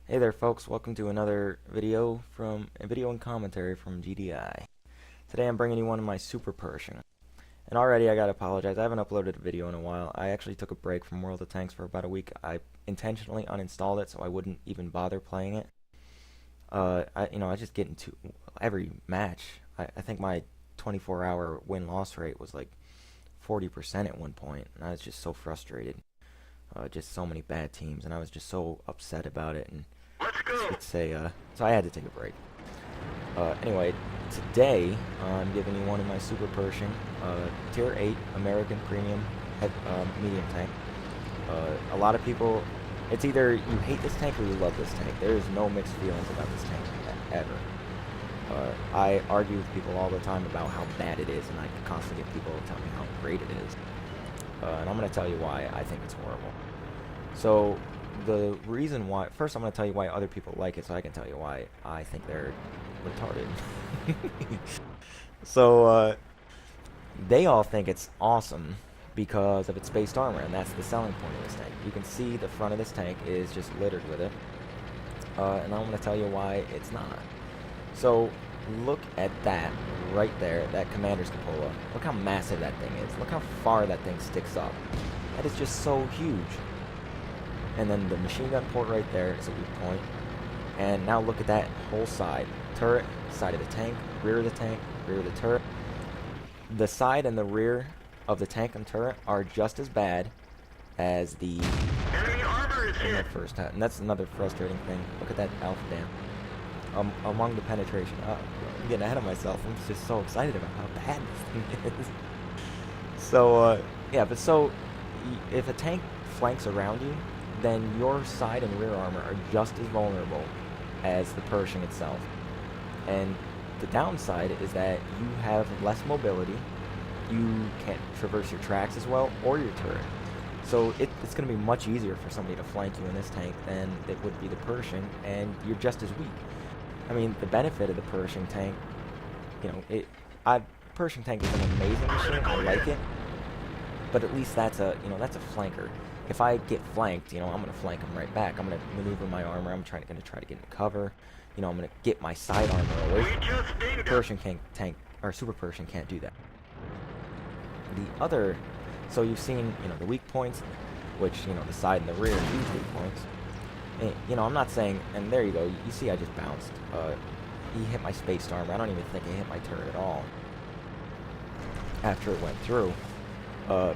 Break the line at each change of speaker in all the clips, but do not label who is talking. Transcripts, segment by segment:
Hey there folks, welcome to another video and commentary from GDI. Today I'm bringing you one of my Super Pershing. And already I gotta apologize, I haven't uploaded a video in a while. I actually took a break from World of Tanks for about a week. I intentionally uninstalled it so I wouldn't even bother playing it. I just get into every match. I think my 24-hour win-loss rate was like 40% at one point, and I was just so frustrated. Just so many bad teams, and I was just so upset about it, and so I had to take a break. Anyway, today I'm giving you one of my Super Pershing, Tier 8 American Premium medium tank. A lot of people, it's either you hate this tank or you love this tank. There is no mixed feelings about this tank ever. I argue with people all the time about how bad it is, and I constantly get people to tell me how great it is. And I'm going to tell you why I think it's horrible. So, the reason why... First, I'm going to tell you why other people like it, so I can tell you why I think they're retarded. So, they all think it's awesome because of its spaced armor, and that's the selling point of this tank. You can see the front of this tank is just littered with it. And I'm going to tell you why it's not. So, look at that right there, that commander's cupola. Look how massive that thing is. Look how far that thing sticks up. That is just so huge. And then the machine gun port right there is a weak point. And now look at that whole side. Turret, side of the tank, rear of the tank, rear of the turret. The side and the rear of the tank and turret are just as bad as the first time. And that's another frustrating thing. Look at that alpha dam. Among the penetration. I'm getting ahead of myself. I'm just so excited about how bad this thing is. So, yeah, but so, if a tank flanks around you, then your side and rear armor are just as vulnerable as the Pershing itself. And the downside is that you have less mobility, you can't traverse your tracks as well, or your turret. So it's going to be much easier for somebody to flank you in this tank than it would be the Pershing, and you're just as weak. I mean, the benefit of the Pershing tank, Pershing tank is an amazing machine. I like it, but at least that's a flanker. If I get flanked, I'm gonna flank them right back. I'm gonna maneuver my armor. I'm gonna try to get into cover. I'm gonna get my side armor away. Pershing Super Pershing can't do that. So you've seen, the weak points, which the side and the rear are huge weak points. I'm not saying, and there you go, you see I just bounced. He hit my spaced armor. I don't even think he hit my turret at all after it went through. So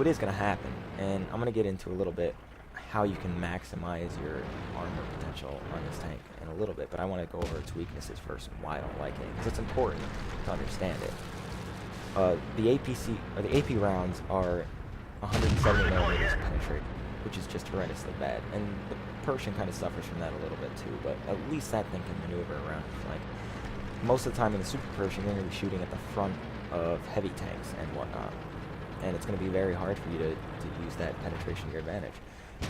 it is going to happen, and I'm going to get into a little bit how you can maximize your armor potential on this tank in a little bit, but I want to go over its weaknesses first and why I don't like it, because it's important to understand it. The AP rounds are 170 millimeters penetrating, which is just horrendously bad, and the Pershing kind of suffers from that a little bit too, but at least that thing can maneuver around the flank. Most of the time in the Super Pershing, you're going to be shooting at the front of heavy tanks and whatnot, and it's going to be very hard for you to use that penetration to your advantage.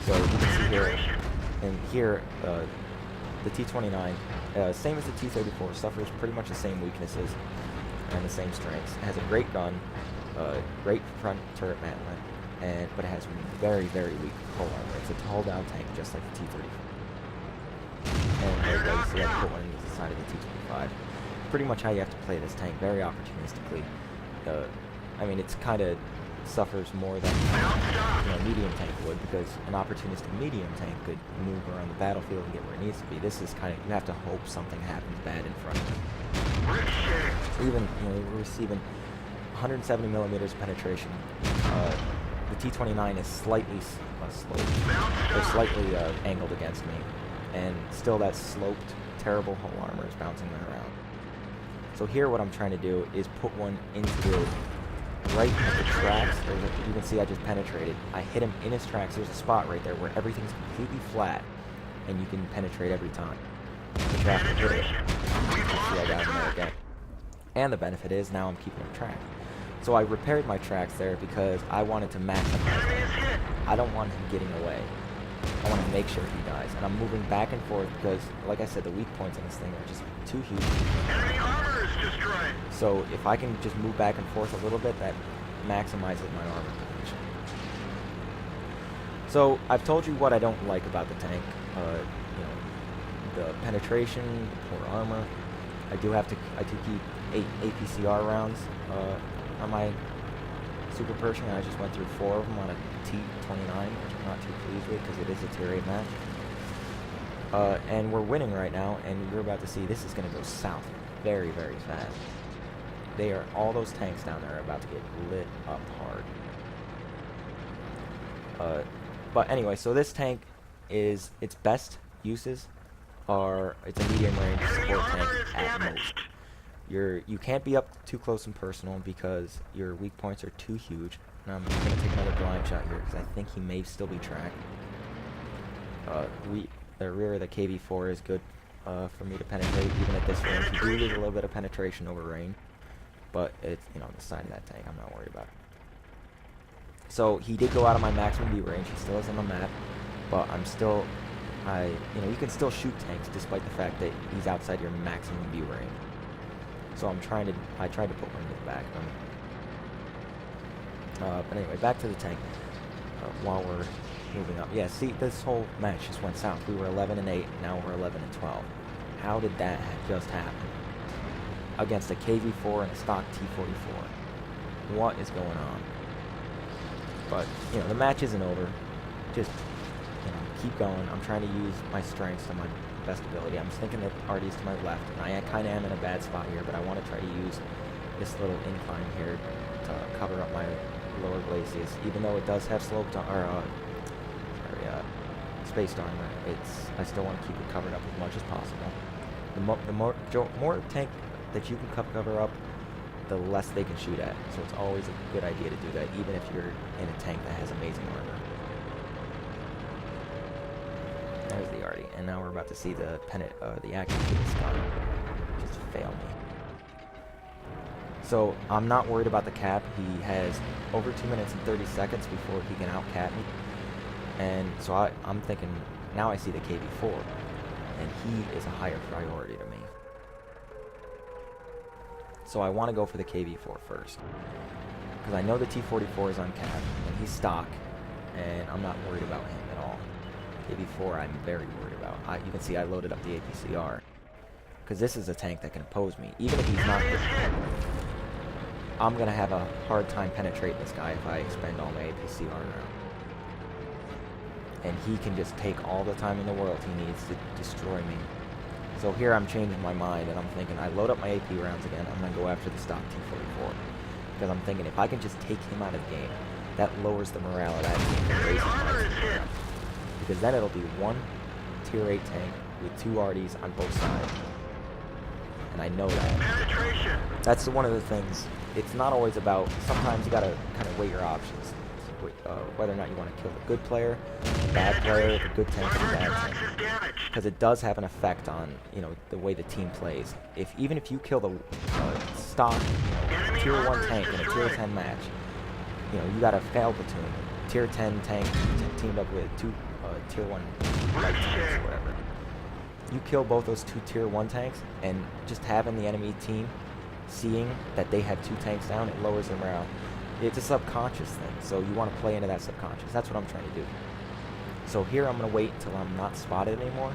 So you can see here, the T-29, same as the T-34, suffers pretty much the same weaknesses and the same strengths. It has a great gun, great front turret mantlet, but it has very, very weak hull armor. It's a hull-down tank, just like the T-34. And there you go, you see I put one into the side of the T-25. Pretty much how you have to play this tank, very opportunistically. I mean, it's kind of suffers more than a medium tank would, because an opportunistic medium tank could move around the battlefield and get where it needs to be. This is kind of, you have to hope something happens bad in front of you. Even, we're receiving 170 millimeters penetration. The T-29 is slightly sloped, or slightly angled against me, and still that sloped, terrible hull armor is bouncing around. So here what I'm trying to do is put one into the right at the tracks. You can see I just penetrated. I hit him in his tracks. There's a spot right there where everything's completely flat, and you can penetrate every time. The track hit it. See, I got him there again. And the benefit is now I'm keeping him tracked. So I repaired my tracks there because I wanted to maximize him. I don't want him getting away. I want to make sure he dies. And I'm moving back and forth because, like I said, the weak points on this thing are just too huge. So if I can just move back and forth a little bit, that maximizes my armor potential. So I've told you what I don't like about the tank. You know, the penetration, the poor armor. I do keep 8 APCR rounds on my Super Pershing, and I just went through 4 of them on a T29, which I'm not too pleased with because it is a tier 8 match. And we're winning right now, and you're about to see this is going to go south very, very fast. All those tanks down there are about to get lit up hard. But anyway, so this tank its best uses are, it's a medium range support tank at most. You can't be up too close and personal because your weak points are too huge. Now I'm just going to take another blind shot here because I think he may still be tracked. The rear of the KV-4 is good for me to penetrate even at this range. You do lose a little bit of penetration over range, but it's, you know, the side of that tank I'm not worried about. So he did go out of my maximum view range. He still is on the map, but I'm still, you know, you can still shoot tanks despite the fact that he's outside your maximum view range. So I tried to put one in the back of him. But anyway, back to the tank. While we're moving up, yeah. See, this whole match just went south. We were 11-8. Now we're 11-12. How did that just happen? Against a KV-4 and a stock T-44. What is going on? But, you know, the match isn't over. Just, you know, keep going. I'm trying to use my strengths to my best ability. I'm just thinking that Artie's to my left, and I kind of am in a bad spot here, but I want to try to use this little incline here to cover up my lower glaciers. Even though it does have sloped spaced armor, I still want to keep it covered up as much as possible. The more tank that you can cover up, the less they can shoot at. So it's always a good idea to do that, even if you're in a tank that has amazing armor. There's the Artie, and now we're about to see the action to this gun just fail me. So I'm not worried about the cap. He has over 2 minutes and 30 seconds before he can out-cap me. And so I'm thinking, now I see the KV-4, and he is a higher priority to me. So I want to go for the KV-4 first, because I know the T-44 is on cap, and he's stock, and I'm not worried about him at all. KV-4 I'm very worried about. You can see I loaded up the APCR, because this is a tank that can oppose me. Even if he's not good, I'm going to have a hard time penetrating this guy if I expend all my APCR now. And he can just take all the time in the world he needs to destroy me. So here I'm changing my mind, and I'm thinking I load up my AP rounds again. I'm going to go after the stock T-44. Because I'm thinking if I can just take him out of the game, that lowers the morale of that team and raises my team. Because then it'll be one tier 8 tank with 2 Arties on both sides. And I know that. That's one of the things. It's not always about, sometimes you got to kind of weigh your options. Whether or not you want to kill the good player, the bad player, the good tank, or the bad tank, because it does have an effect on, you know, the way the team plays. Even if you kill the stock, you know, tier 1 tank in a tier 10 match, you know, you got a fail platoon, tier 10 tank teamed up with 2 tier 1 light tanks or whatever. You kill both those 2 tier 1 tanks, and just having the enemy team seeing that they have 2 tanks down, it lowers their morale. It's a subconscious thing, so you want to play into that subconscious. That's what I'm trying to do. So here I'm going to wait until I'm not spotted anymore,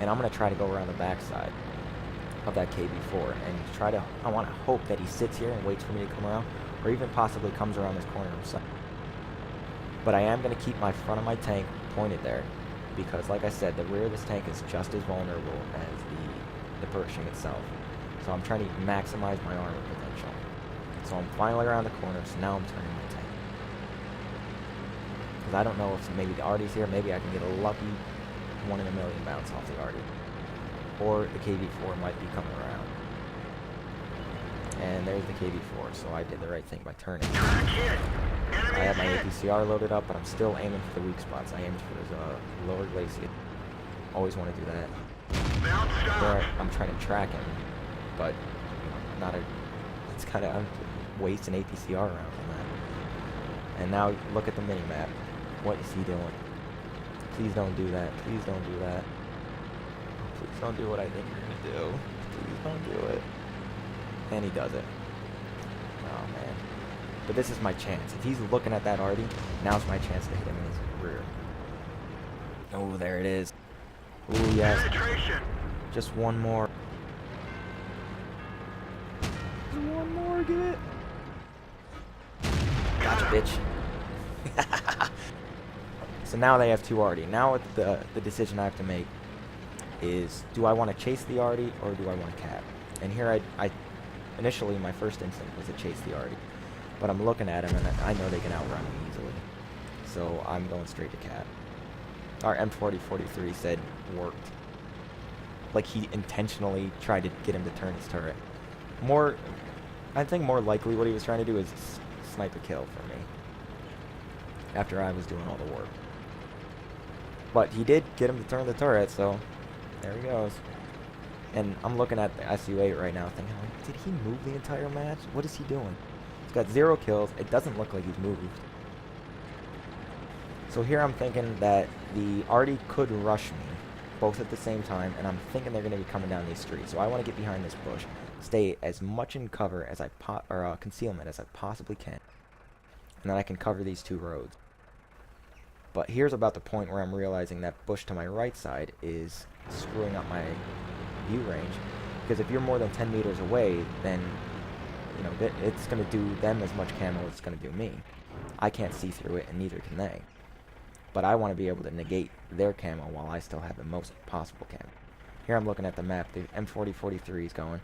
and I'm going to try to go around the backside of that KV-4 and I want to hope that he sits here and waits for me to come around, or even possibly comes around this corner himself. But I am going to keep my front of my tank pointed there, because like I said, the rear of this tank is just as vulnerable as the Pershing itself. So I'm trying to maximize my armor potential. So I'm finally around the corner, so now I'm turning my tank. Because I don't know if maybe the Artie's here, maybe I can get a lucky 1 in a million bounce off the Artie. Or the KV-4 might be coming around. And there's the KV-4, so I did the right thing by turning. I have my APCR loaded up, but I'm still aiming for the weak spots. I aimed for his lower glacier. Always want to do that. There, I'm trying to track him, but not a... It's kind of... I'm wasting APCR rounds on that. And now look at the mini-map. What is he doing? Please don't do that. Please don't do that. Please don't do what I think you're going to do. Please don't do it. And he does it. Oh, man. But this is my chance. If he's looking at that arty, now's my chance to hit him in his rear. Oh, there it is. Oh, yes. Just one more. Just one more, get it. Gotcha, bitch. So now they have two arty. Now the decision I have to make is, do I want to chase the arty or do I want to cap? And here I initially my first instinct was to chase the arty. But I'm looking at him and I know they can outrun me easily. So I'm going straight to cap. Our M4043 said worked. Like he intentionally tried to get him to turn his turret. I think more likely what he was trying to do is sniper kill for me. After I was doing all the work. But he did get him to turn the turret, so there he goes. And I'm looking at the SU-8 right now thinking, like, did he move the entire match? What is he doing? He's got 0 kills. It doesn't look like he's moved. So here I'm thinking that the arty could rush me both at the same time, and I'm thinking they're going to be coming down these streets. So I want to get behind this bush, stay as much in cover as concealment as I possibly can, and then I can cover these two roads. But here's about the point where I'm realizing that bush to my right side is screwing up my view range, because if you're more than 10 meters away, then you know it's going to do them as much camo as it's going to do me. I can't see through it, and neither can they. But I want to be able to negate their camo while I still have the most possible camo. Here I'm looking at the map. The M4043 is going.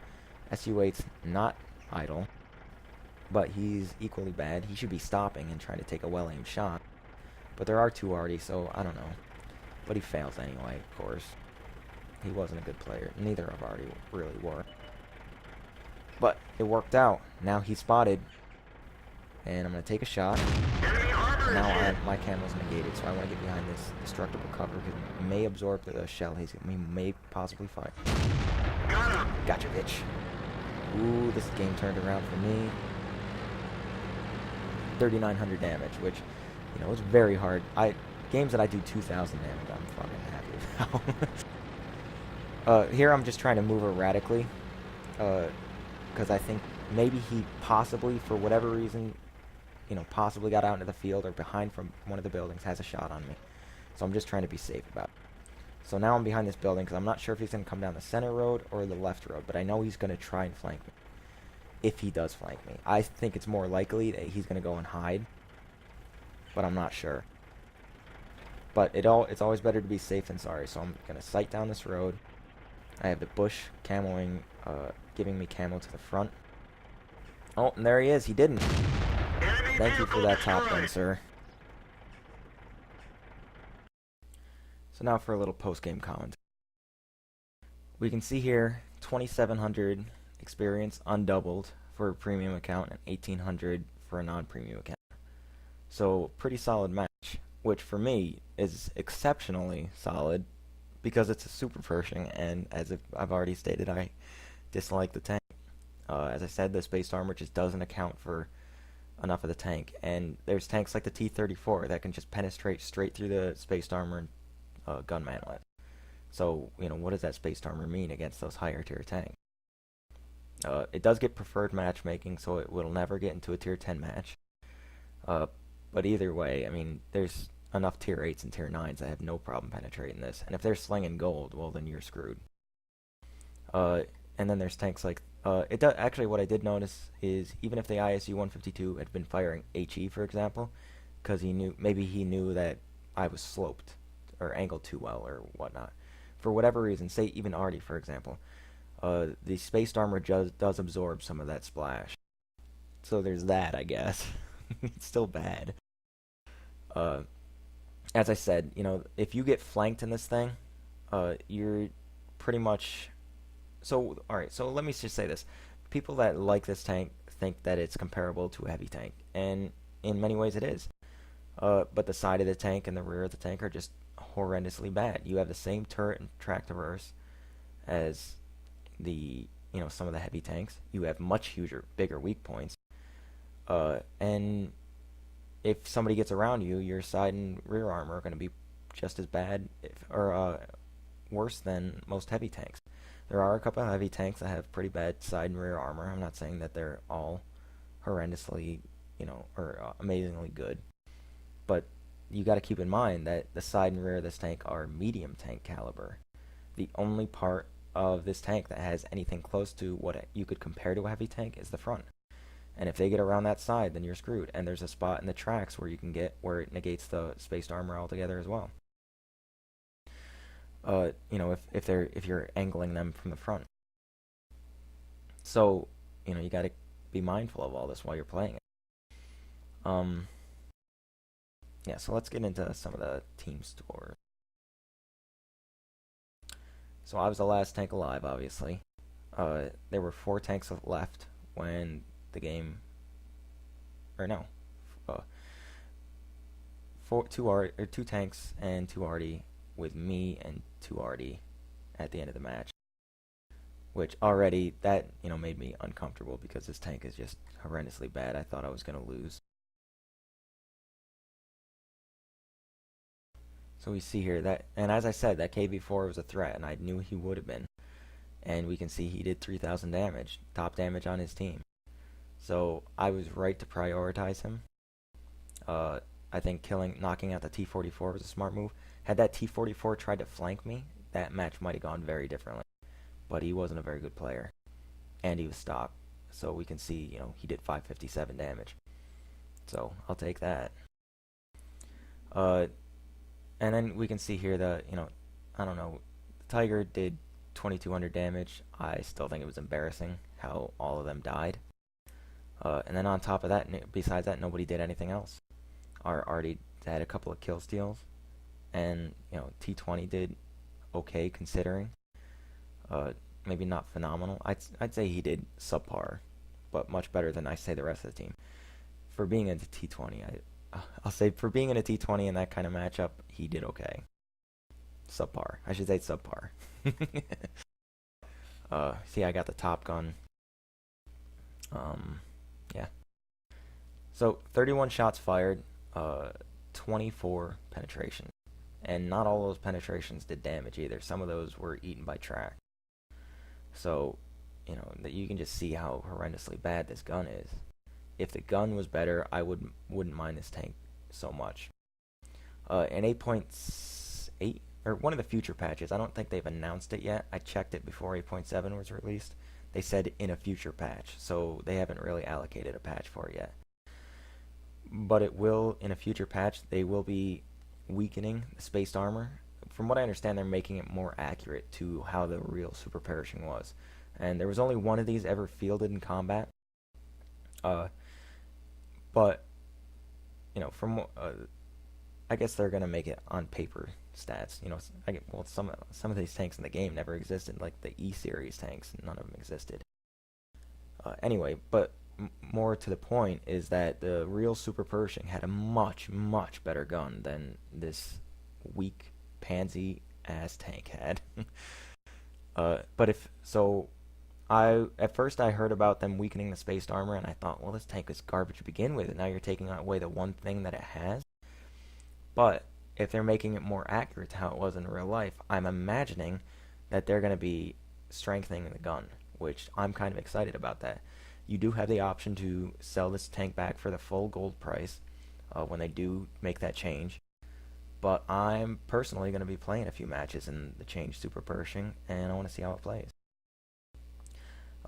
SU-8's not idle, but he's equally bad. He should be stopping and trying to take a well-aimed shot. But there are two arty, so I don't know. But he fails anyway, of course. He wasn't a good player. Neither of arty really were. But it worked out. Now he's spotted. And I'm going to take a shot. Now my camo's negated, so I want to get behind this destructible cover because he may absorb the shell. He may possibly fire. Gotcha, bitch. Ooh, this game turned around for me. 3,900 damage, which, you know, it's very hard. Games that I do 2,000 damage, I'm fucking happy about. Here I'm just trying to move erratically, because I think maybe he possibly, for whatever reason, you know, possibly got out into the field or behind from one of the buildings, has a shot on me. So I'm just trying to be safe about it. So now I'm behind this building because I'm not sure if he's going to come down the center road or the left road, but I know he's going to try and flank me. If he does flank me. I think it's more likely that he's going to go and hide, but I'm not sure. But it's always better to be safe than sorry, so I'm going to sight down this road. I have the bush camoing, giving me camo to the front. Oh, and there he is. He didn't. Thank you for that top gun, sir. So now for a little post-game comment. We can see here 2,700 experience undoubled for a premium account and 1,800 for a non-premium account. So pretty solid match, which for me is exceptionally solid because it's a Super Pershing, and as I've already stated, I dislike the tank. As I said, the space armor just doesn't account for enough of the tank, and there's tanks like the T-34 that can just penetrate straight through the space armor and gun manlet. So, you know, what does that space armor mean against those higher tier tanks? It does get preferred matchmaking, so it will never get into a tier 10 match. But either way, I mean, there's enough tier 8s and tier 9s that have no problem penetrating this, and if they're slinging gold, well, then you're screwed. And then there's tanks like actually, what I did notice is even if the ISU-152 had been firing HE, for example, because maybe he knew that I was sloped or angled too well or whatnot, for whatever reason, say even arty, for example, the spaced armor does absorb some of that splash. So there's that, I guess. It's still bad. As I said, you know, if you get flanked in this thing, you're pretty much... So, alright, so let me just say this. People that like this tank think that it's comparable to a heavy tank, and in many ways it is. But the side of the tank and the rear of the tank are just horrendously bad. You have the same turret and track traverse as some of the heavy tanks. You have much bigger weak points. And if somebody gets around you, your side and rear armor are going to be just as bad, or worse than most heavy tanks. There are a couple of heavy tanks that have pretty bad side and rear armor. I'm not saying that they're all horrendously or amazingly good. But you got to keep in mind that the side and rear of this tank are medium tank caliber. The only part of this tank that has anything close to what you could compare to a heavy tank is the front. And if they get around that side, then you're screwed. And there's a spot in the tracks where you can get where it negates the spaced armor altogether as well. If you're angling them from the front. So, you got to be mindful of all this while you're playing it. Yeah, so let's get into some of the team scores. So I was the last tank alive, obviously. There were 4 tanks left when the game, or no, 2 tanks and 2 arty with me and 2 arty at the end of the match. Which already, that, made me uncomfortable because this tank is just horrendously bad. I thought I was going to lose. So we see here that, and as I said, that KV4 was a threat, and I knew he would have been. And we can see he did 3,000 damage, top damage on his team. So I was right to prioritize him. I think knocking out the T-44 was a smart move. Had that T-44 tried to flank me, that match might have gone very differently. But he wasn't a very good player, and he was stopped. So we can see, he did 557 damage. So I'll take that. And then we can see here that, I don't know, the Tiger did 2,200 damage. I still think it was embarrassing how all of them died. And then on top of that, besides that, nobody did anything else. Our already had a couple of kill steals, and T20 did okay considering. Maybe not phenomenal. I'd say he did subpar, but much better than I say the rest of the team. For being in the T20, I'll say for being in a T20 in that kind of matchup, he did okay. Subpar. I should say subpar. See, I got the Top Gun. Yeah. So 31 shots fired, 24 penetrations. And not all those penetrations did damage either. Some of those were eaten by track. So, that you can just see how horrendously bad this gun is. If the gun was better, I wouldn't mind this tank so much. In 8.8, or one of the future patches, I don't think they've announced it yet. I checked it before 8.7 was released. They said in a future patch, so they haven't really allocated a patch for it yet. But it will, in a future patch, they will be weakening the spaced armor. From what I understand, they're making it more accurate to how the real Super Pershing was. And there was only one of these ever fielded in combat. But, from I guess they're gonna make it on paper stats. Some of these tanks in the game never existed, like the E series tanks. None of them existed. Anyway, but more to the point is that the real Super Pershing had a much, much better gun than this weak pansy ass tank had. At first I heard about them weakening the spaced armor, and I thought, well, this tank is garbage to begin with, and now you're taking away the one thing that it has. But if they're making it more accurate to how it was in real life, I'm imagining that they're going to be strengthening the gun, which I'm kind of excited about that. You do have the option to sell this tank back for the full gold price when they do make that change. But I'm personally going to be playing a few matches in the changed Super Pershing, and I want to see how it plays.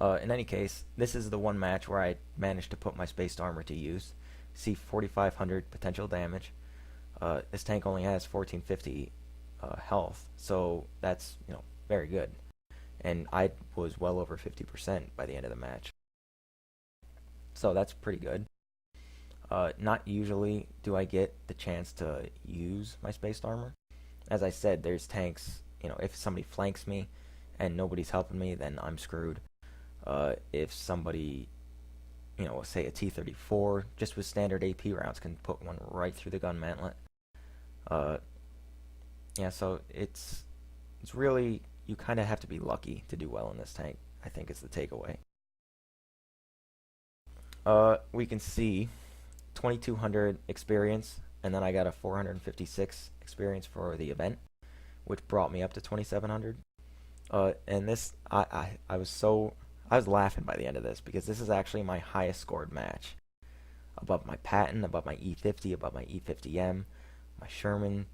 In any case, this is the one match where I managed to put my spaced armor to use. See 4,500 potential damage. This tank only has 1,450 health, so that's very good. And I was well over 50% by the end of the match. So that's pretty good. Not usually do I get the chance to use my spaced armor. As I said, there's tanks, if somebody flanks me and nobody's helping me, then I'm screwed. If somebody, say a T-34, just with standard AP rounds, can put one right through the gun mantlet. Yeah, so it's really, you kind of have to be lucky to do well in this tank, I think is the takeaway. We can see 2,200 experience, and then I got a 456 experience for the event, which brought me up to 2,700. And this, I was laughing by the end of this, because this is actually my highest scored match. above my Patton, above my E50, above my E50M, my Sherman,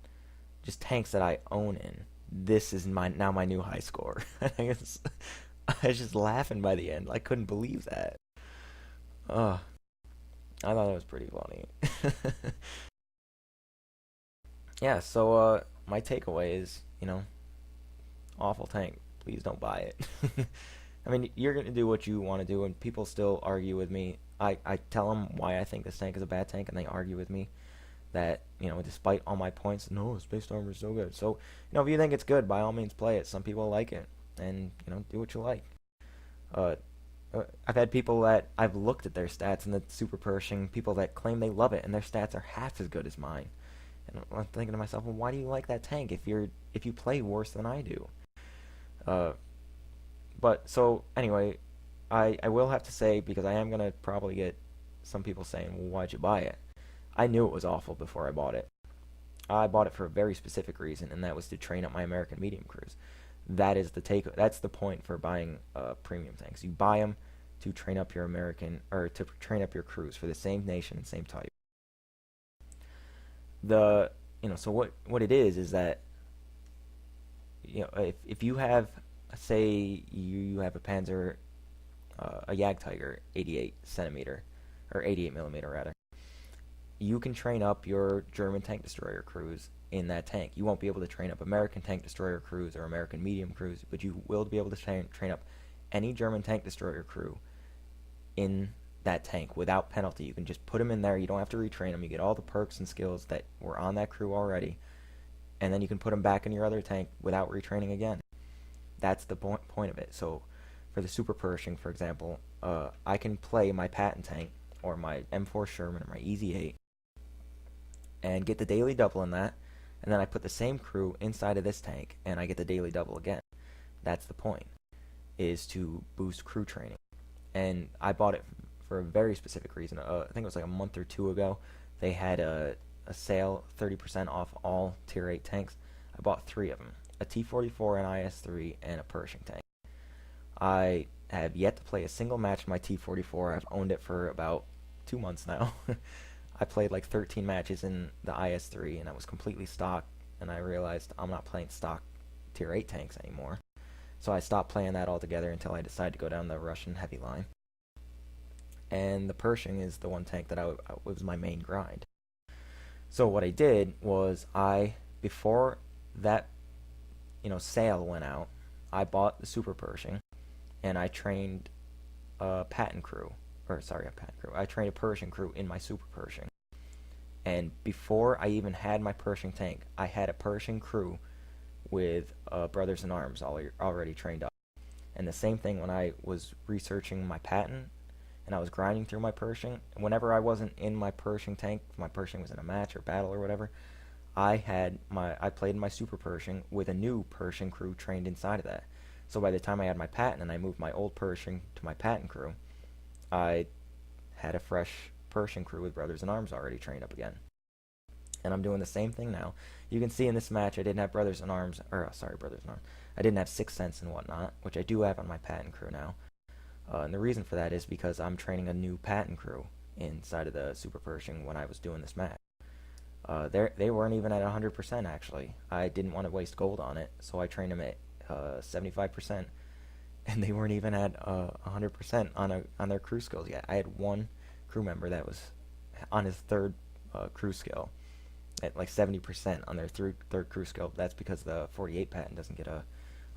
just tanks that I own in. This is now my new high score. I was just laughing by the end. I couldn't believe that. Oh, I thought it was pretty funny. Yeah, so my takeaway is, awful tank. Please don't buy it. I mean, you're going to do what you want to do, and people still argue with me. I tell them why I think this tank is a bad tank, and they argue with me that, despite all my points, no, Space Armor is so good. So, if you think it's good, by all means play it. Some people like it, and, do what you like. Uh, I've had people that I've looked at their stats in the Super Pershing, people that claim they love it, and their stats are half as good as mine. And I'm thinking to myself, well, why do you like that tank if you play worse than I do? Uh, but so anyway, I will have to say, because I am gonna probably get some people saying, well, why'd you buy it? I knew it was awful before I bought it. I bought it for a very specific reason, and that was to train up my American medium crews. That's the point for buying premium tanks. You buy them to train up your to train up your crews for the same nation and same type. So what it is that, if you have, say you have a Panzer, a Jagdtiger 88 centimeter, or 88 millimeter rather, you can train up your German tank destroyer crews in that tank. You won't be able to train up American tank destroyer crews or American medium crews, but you will be able to train up any German tank destroyer crew in that tank without penalty. You can just put them in there. You don't have to retrain them. You get all the perks and skills that were on that crew already, and then you can put them back in your other tank without retraining again. That's the point of it. So for the Super Pershing, for example, I can play my Patton tank or my M4 Sherman or my EZ8 and get the daily double in that, and then I put the same crew inside of this tank and I get the daily double again. That's the point, is to boost crew training. And I bought it for a very specific reason. I think it was like a month or two ago. They had a sale, 30% off all Tier 8 tanks. I bought 3 of them, a T-44, an IS-3, and a Pershing tank. I have yet to play a single match in my T-44. I've owned it for about 2 months now. I played like 13 matches in the IS-3, and I was completely stock, and I realized I'm not playing stock Tier 8 tanks anymore. So I stopped playing that altogether until I decided to go down the Russian heavy line. And the Pershing is the one tank that was my main grind. So what I did was before that sale went out, I bought the Super Pershing, and I trained a Patton crew. I trained a Pershing crew in my Super Pershing. And before I even had my Pershing tank, I had a Pershing crew with Brothers in Arms already trained up. And the same thing when I was researching my Patton and I was grinding through my Pershing. Whenever I wasn't in my Pershing tank, my Pershing was in a match or battle or whatever, I played in my Super Pershing with a new Pershing crew trained inside of that. So by the time I had my Patton and I moved my old Pershing to my Patton crew, I had a fresh Pershing crew with Brothers in Arms already trained up again. And I'm doing the same thing now. You can see in this match I didn't have Brothers in Arms. I didn't have Sixth Sense and whatnot, which I do have on my Patton crew now. And the reason for that is because I'm training a new Patton crew inside of the Super Pershing when I was doing this match. They weren't even at 100% actually. I didn't want to waste gold on it, so I trained them at 75%, and they weren't even at 100% on their crew skills yet. I had one crew member that was on his third crew skill at like 70% on their third crew skill. That's because the 48 Patton doesn't get a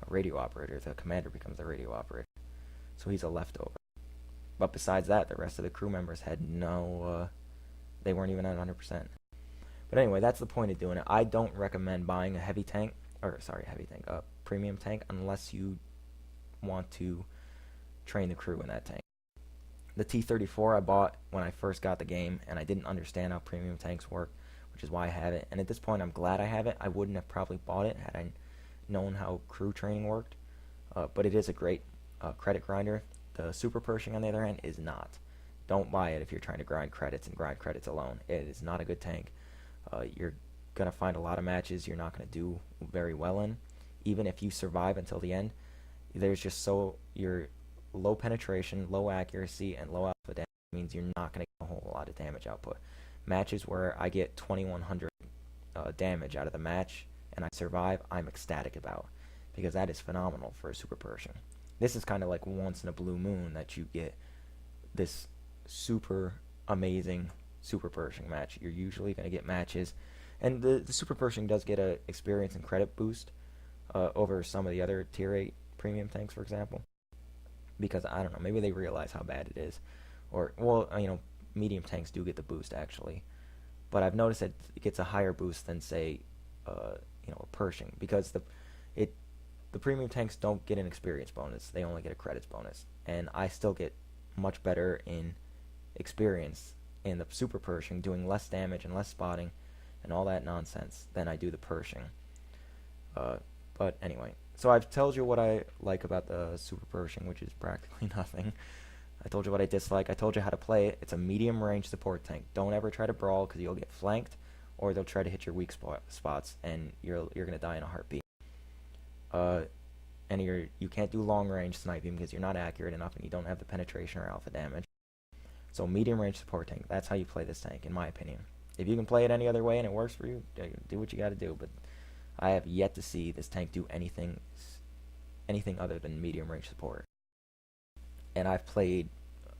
radio operator. The commander becomes the radio operator, so he's a leftover. But besides that, the rest of the crew members had they weren't even at 100%. But anyway, that's the point of doing it. I don't recommend buying a premium tank, unless you want to train the crew in that tank. The T-34 I bought when I first got the game, and I didn't understand how premium tanks work, which is why I have it. And at this point, I'm glad I have it. I wouldn't have probably bought it had I known how crew training worked. But it is a great credit grinder. The Super Pershing, on the other hand, is not. Don't buy it if you're trying to grind credits and grind credits alone. It is not a good tank. You're going to find a lot of matches you're not going to do very well in. Even if you survive until the end, there's just your low penetration, low accuracy, and low alpha damage means you're not going to a whole lot of damage output. Matches where I get 2100 damage out of the match and I survive, I'm ecstatic about, because that is phenomenal for a Super Pershing. This is kind of like once in a blue moon that you get this super amazing Super Pershing match. You're usually going to get matches, and the Super Pershing does get a experience and credit boost over some of the other tier 8 premium tanks, for example, because I don't know, maybe they realize how bad it is, or well, medium tanks do get the boost actually, but I've noticed that it gets a higher boost than say, a Pershing, because the premium tanks don't get an experience bonus; they only get a credits bonus, and I still get much better in experience in the Super Pershing, doing less damage and less spotting and all that nonsense than I do the Pershing. But anyway, so I've told you what I like about the Super Pershing, which is practically nothing. I told you what I dislike. I told you how to play it. It's a medium range support tank. Don't ever try to brawl, because you'll get flanked, or they'll try to hit your weak spots, and you're gonna die in a heartbeat. And you can't do long range sniping because you're not accurate enough, and you don't have the penetration or alpha damage. So medium range support tank. That's how you play this tank, in my opinion. If you can play it any other way and it works for you, do what you got to do. But I have yet to see this tank do anything other than medium range support. And I've played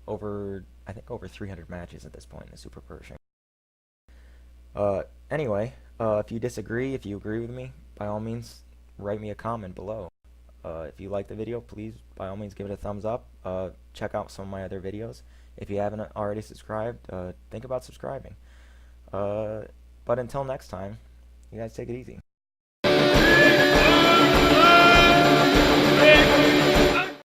over 300 matches at this point in the Super Pershing. Anyway, if you disagree, if you agree with me, by all means, write me a comment below. If you like the video, please, by all means, give it a thumbs up. Check out some of my other videos. If you haven't already subscribed, think about subscribing. But until next time, you guys take it easy.